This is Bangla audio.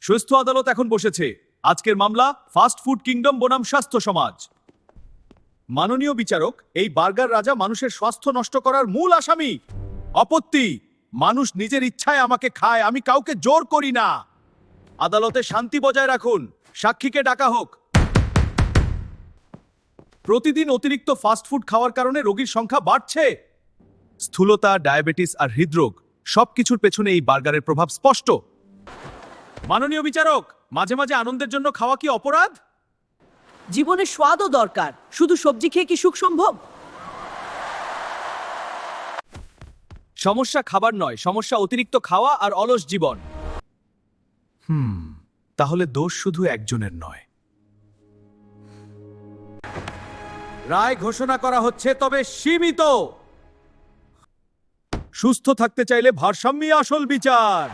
সুস্থ আদালত এখন বসেছে। আজকের মামলা ফাস্ট ফুড কিংডম বনাম স্বাস্থ্য সমাজ। মাননীয় বিচারক, এই বার্গার রাজা মানুষের স্বাস্থ্য নষ্ট করার মূল আসামি। আপত্তি, মানুষ নিজের ইচ্ছায় আমাকে খায়, আমি কাউকে জোর করি না। আদালতে শান্তি বজায় রাখুন, সাক্ষীকে ডাকা হোক। প্রতিদিন অতিরিক্ত ফাস্ট ফুড খাওয়ার কারণে রোগীর সংখ্যা বাড়ছে। স্থূলতা, ডায়াবেটিস আর হৃদরোগ সবকিছুর পেছনে এই বার্গারের প্রভাব স্পষ্ট। মাননীয় বিচারক, মাঝে মাঝে আনন্দের জন্য খাওয়া কি অপরাধ? জীবনের স্বাদও দরকার, শুধু সবজি খেয়ে কি সুখ সম্ভব? সমস্যা খাবার নয়, সমস্যা অতিরিক্ত খাওয়া আর অলস জীবন। তাহলে দোষ শুধু একজনের নয়। রায় ঘোষণা করা হচ্ছে, তবে সীমিত। সুস্থ থাকতে চাইলে ভারসাম্যই আসল বিচার।